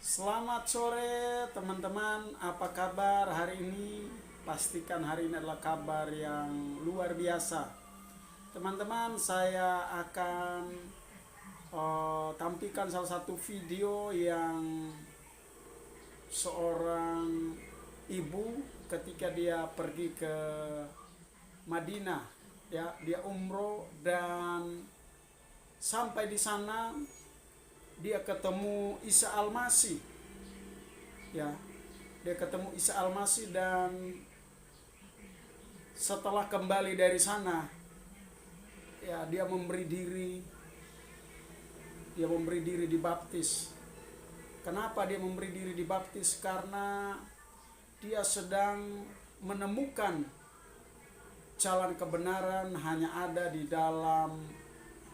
Selamat sore teman-teman, apa kabar hari ini? Pastikan hari ini adalah kabar yang luar biasa. Teman-teman, saya akan tampilkan salah satu video yang seorang ibu ketika dia pergi ke Madinah, ya, dia umroh dan sampai di sana dia ketemu Isa Al-Masih, ya, dia ketemu Isa Al-Masih. Dan setelah kembali dari sana, ya, dia memberi diri dibaptis. Kenapa dia memberi diri dibaptis? Karena dia sedang menemukan jalan kebenaran hanya ada di dalam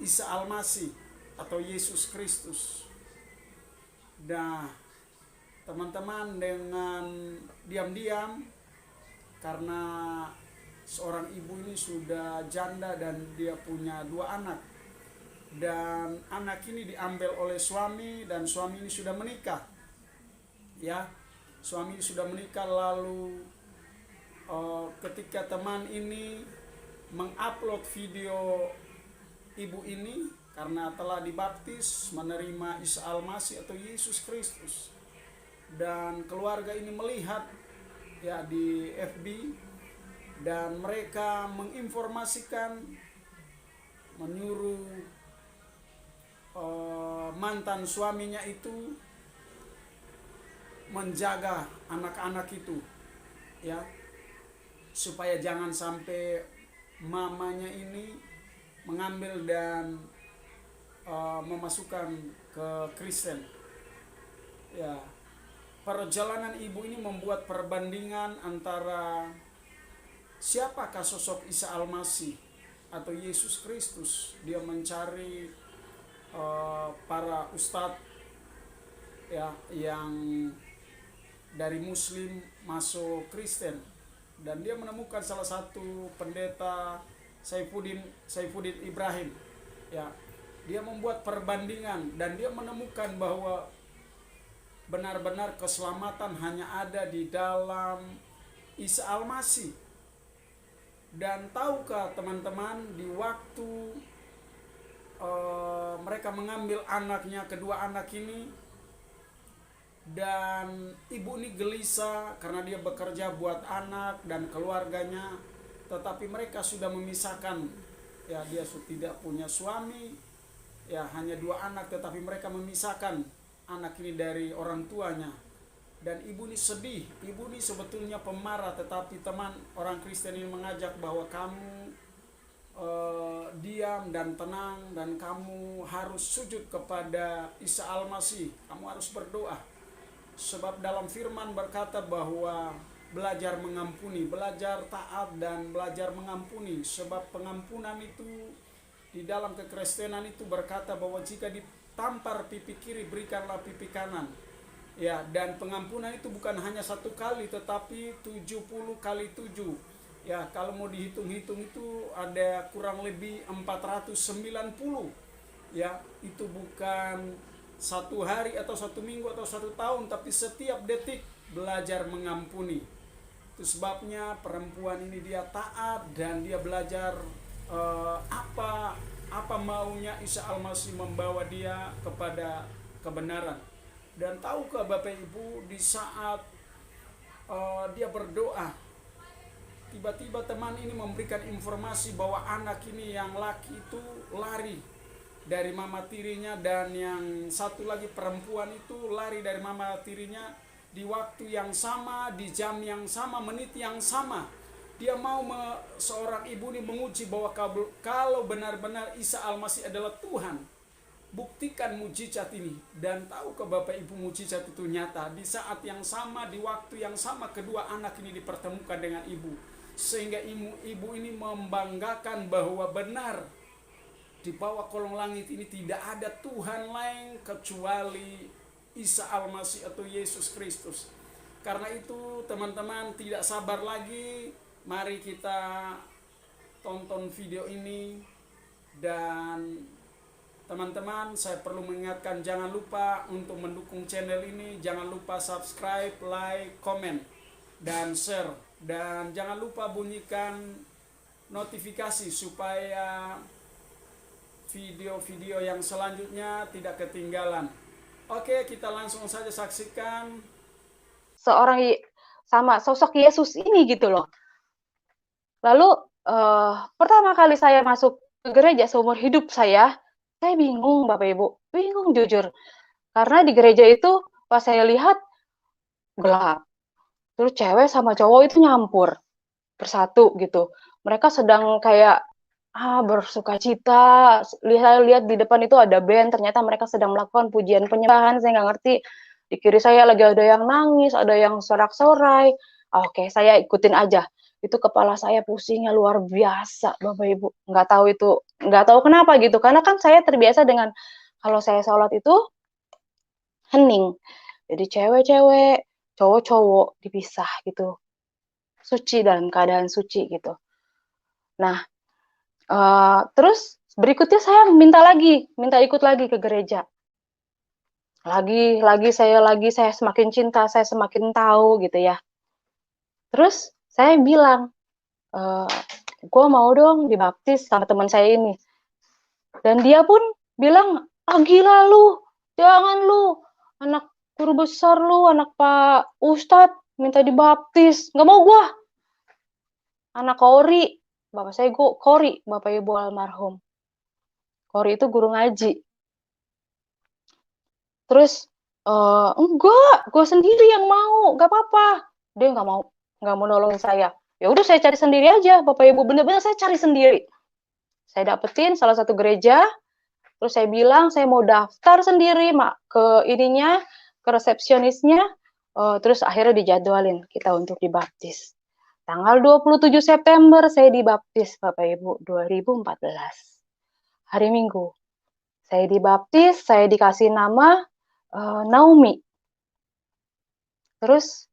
Isa Al-Masih atau Yesus Kristus. Nah, teman-teman, dengan diam-diam, karena seorang ibu ini sudah janda dan dia punya 2 anak, dan anak ini diambil oleh suami, dan suami ini sudah menikah, ya, suami ini sudah menikah. Lalu ketika teman ini mengupload video ibu ini karena telah dibaptis, menerima Isa Al-Masih atau Yesus Kristus, dan keluarga ini melihat, ya, di FB, dan mereka menginformasikan, menyuruh mantan suaminya itu menjaga anak-anak itu, ya, supaya jangan sampai mamanya ini mengambil dan memasukkan ke Kristen. Ya, perjalanan ibu ini membuat perbandingan antara siapakah sosok Isa Al-Masih atau Yesus Kristus. Dia mencari para ustadz, ya, yang dari Muslim masuk Kristen, dan dia menemukan salah satu pendeta Saifuddin Ibrahim, ya. Dia membuat perbandingan dan dia menemukan bahwa benar-benar keselamatan hanya ada di dalam Isa Al-Masih. Dan tahukah teman-teman, di waktu mereka mengambil anaknya, kedua anak ini, dan ibu ini gelisah karena dia bekerja buat anak dan keluarganya, tetapi mereka sudah memisahkan, ya, dia tidak punya suami, ya, hanya 2 anak, tetapi mereka memisahkan anak ini dari orang tuanya. Dan ibu ini sedih, ibu ini sebetulnya pemarah, tetapi teman orang Kristen ini mengajak bahwa kamu diam dan tenang, dan kamu harus sujud kepada Isa Al-Masih, kamu harus berdoa. Sebab dalam firman berkata bahwa belajar mengampuni, belajar taat dan belajar mengampuni. Sebab pengampunan itu di dalam kekristenan itu berkata bahwa jika ditampar pipi kiri, berikanlah pipi kanan. Ya, dan pengampunan itu bukan hanya 1 kali, tetapi 70 kali 7. Ya, kalau mau dihitung-hitung itu ada kurang lebih 490. Ya, itu bukan 1 hari atau 1 minggu atau 1 tahun, tapi setiap detik belajar mengampuni. Itu sebabnya perempuan ini dia taat dan dia belajar apa maunya Isa Al-Masih, membawa dia kepada kebenaran. Dan tahukah Bapak Ibu, di saat dia berdoa, tiba-tiba teman ini memberikan informasi bahwa anak ini yang laki itu lari dari mama tirinya, dan yang satu lagi perempuan itu lari dari mama tirinya di waktu yang sama, di jam yang sama, menit yang sama. Dia mau seorang ibu ini menguji bahwa kalau benar-benar Isa Al-Masih adalah Tuhan, buktikan mujizat ini. Dan tahu ke Bapak Ibu, mujizat itu nyata. Di saat yang sama, di waktu yang sama, kedua anak ini dipertemukan dengan ibu, sehingga ibu ini membanggakan bahwa benar di bawah kolong langit ini tidak ada Tuhan lain kecuali Isa Al-Masih atau Yesus Kristus. Karena itu teman-teman, tidak sabar lagi, mari kita tonton video ini dan Teman-teman, saya perlu mengingatkan jangan lupa untuk mendukung channel ini, jangan lupa subscribe, like, komen, dan share. Dan jangan lupa bunyikan notifikasi supaya video-video yang selanjutnya tidak ketinggalan. Oke, kita langsung saja saksikan. Seorang sama sosok Yesus ini gitu loh. Lalu pertama kali saya masuk ke gereja seumur hidup saya bingung Bapak Ibu, bingung jujur. Karena di gereja itu pas saya lihat gelap. Terus cewek sama cowok itu nyampur bersatu gitu. Mereka sedang kayak bersukacita. Saya lihat di depan itu ada band, ternyata mereka sedang melakukan pujian penyembahan, saya nggak ngerti. Di kiri saya lagi ada yang nangis, ada yang sorak-sorai. Oke, saya ikutin aja. Itu kepala saya pusingnya luar biasa, Bapak Ibu. Nggak tahu kenapa gitu. Karena kan saya terbiasa dengan kalau saya sholat itu hening. Jadi cewek-cewek, cowok-cowok dipisah gitu. Suci dalam keadaan suci gitu. Nah, terus berikutnya saya minta ikut lagi ke gereja. Lagi saya semakin cinta, saya semakin tahu gitu ya. Terus saya bilang, gue mau dong dibaptis sama teman saya ini. Dan dia pun bilang, gila lu, jangan lu, anak guru besar lu, anak Pak Ustadz minta dibaptis, nggak mau gue. Anak Kori, bapak saya Kori, bapak ibu almarhum. Kori itu guru ngaji. Terus enggak, gue sendiri yang mau, nggak apa-apa. Dia nggak mau nolongin saya. Ya udah saya cari sendiri aja, bapak ibu, bener-bener saya cari sendiri. Saya dapetin salah satu gereja, terus saya bilang saya mau daftar sendiri ke ininya, ke resepsionisnya, terus akhirnya dijadwalin kita untuk dibaptis. Tanggal 27 September saya dibaptis, Bapak Ibu, 2014. Hari Minggu. Saya dibaptis, saya dikasih nama Naomi. Terus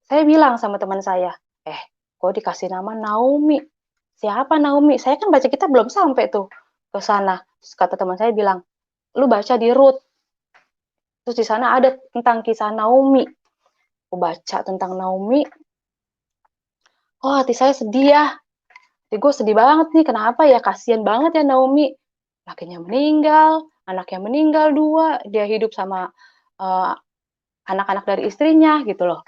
saya bilang sama teman saya, kok dikasih nama Naomi? Siapa Naomi? Saya kan baca kitab belum sampai tuh ke sana. Terus kata teman saya bilang, lu baca di Rut. Terus di sana ada tentang kisah Naomi. Aku baca tentang Naomi. Oh, hati saya sedih ya. Gue sedih banget nih, kenapa ya? Kasian banget ya Naomi. Lakinya meninggal, anaknya meninggal 2, dia hidup sama anak-anak dari istrinya gitu loh.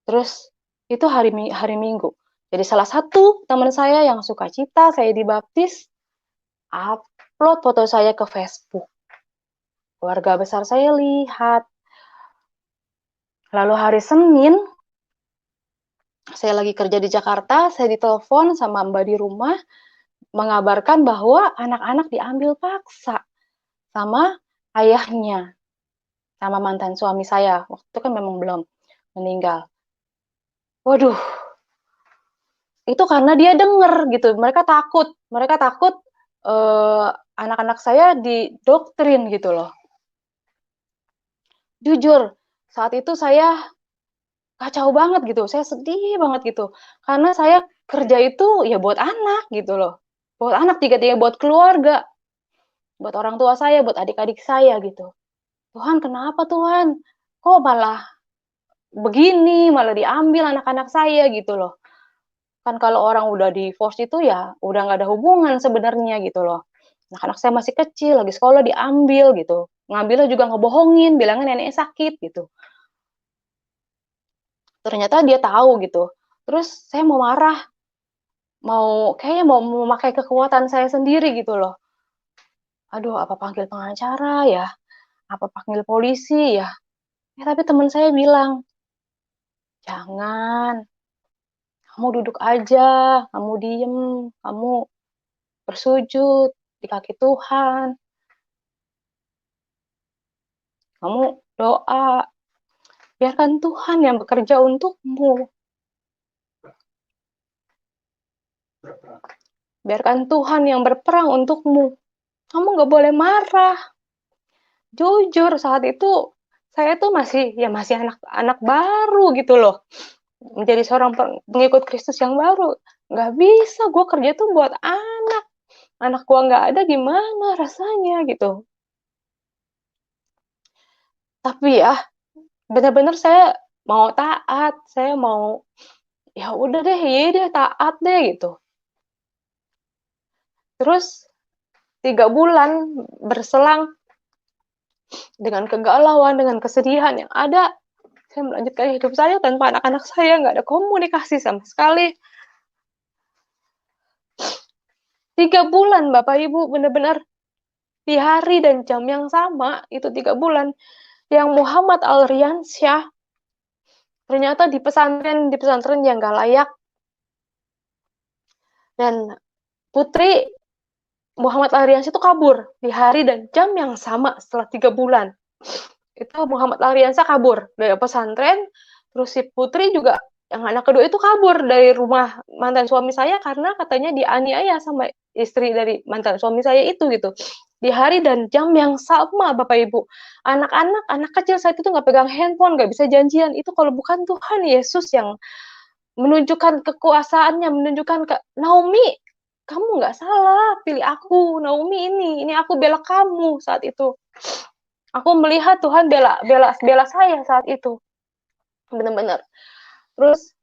Terus itu hari Minggu. Jadi salah satu teman saya yang suka cita, saya dibaptis, upload foto saya ke Facebook. Keluarga besar saya lihat. Lalu hari Senin, saya lagi kerja di Jakarta, saya ditelepon sama mbak di rumah, mengabarkan bahwa anak-anak diambil paksa sama ayahnya, sama mantan suami saya. Waktu itu kan memang belum meninggal. Waduh, itu karena dia denger gitu. Mereka takut anak-anak saya didoktrin gitu loh. Jujur, saat itu saya kacau banget gitu, saya sedih banget gitu. Karena saya kerja itu ya buat anak gitu loh. Buat anak, tiga-tiga buat keluarga. Buat orang tua saya, buat adik-adik saya gitu. Tuhan, kenapa Tuhan? Kok malah begini, malah diambil anak-anak saya gitu loh. Kan kalau orang udah divorce itu ya udah nggak ada hubungan sebenarnya gitu loh. Anak-anak saya masih kecil, lagi sekolah diambil gitu. Ngambilnya juga ngebohongin, bilangnya neneknya sakit gitu. Ternyata dia tahu gitu. Terus saya mau marah, kayaknya mau memakai kekuatan saya sendiri gitu loh. Aduh, apa panggil pengacara ya? Apa panggil polisi ya? Tapi teman saya bilang, jangan, kamu duduk aja, kamu diem, kamu bersujud di kaki Tuhan, kamu doa, biarkan Tuhan yang bekerja untukmu. Biarkan Tuhan yang berperang untukmu. Kamu gak boleh marah. Jujur, saat itu saya tuh masih anak baru gitu loh. Menjadi seorang pengikut Kristus yang baru. Gak bisa, gue kerja tuh buat anak. anak gua nggak ada gimana rasanya gitu. Tapi ya benar-benar saya mau taat, saya mau ya udah deh, iya deh taat deh gitu. Terus 3 bulan berselang dengan kegalauan, dengan kesedihan yang ada, saya melanjutkan hidup saya tanpa anak-anak saya, nggak ada komunikasi sama sekali. 3 bulan Bapak Ibu, benar-benar di hari dan jam yang sama, itu 3 bulan, yang Muhammad Al-Riansyah ternyata di pesantren yang gak layak, dan putri Muhammad Al-Riansyah itu kabur di hari dan jam yang sama setelah 3 bulan. Itu Muhammad Al-Riansyah kabur dari pesantren, terus si putri juga yang anak kedua itu kabur dari rumah mantan suami saya karena katanya dianiaya sama istri dari mantan suami saya itu gitu. Di hari dan jam yang sama Bapak Ibu. Anak-anak, anak kecil saat itu nggak pegang handphone, nggak bisa janjian. Itu kalau bukan Tuhan Yesus yang menunjukkan kekuasaannya, menunjukkan ke Naomi, kamu nggak salah, pilih aku, Naomi ini aku bela kamu saat itu. Aku melihat Tuhan bela saya saat itu, benar-benar. Terus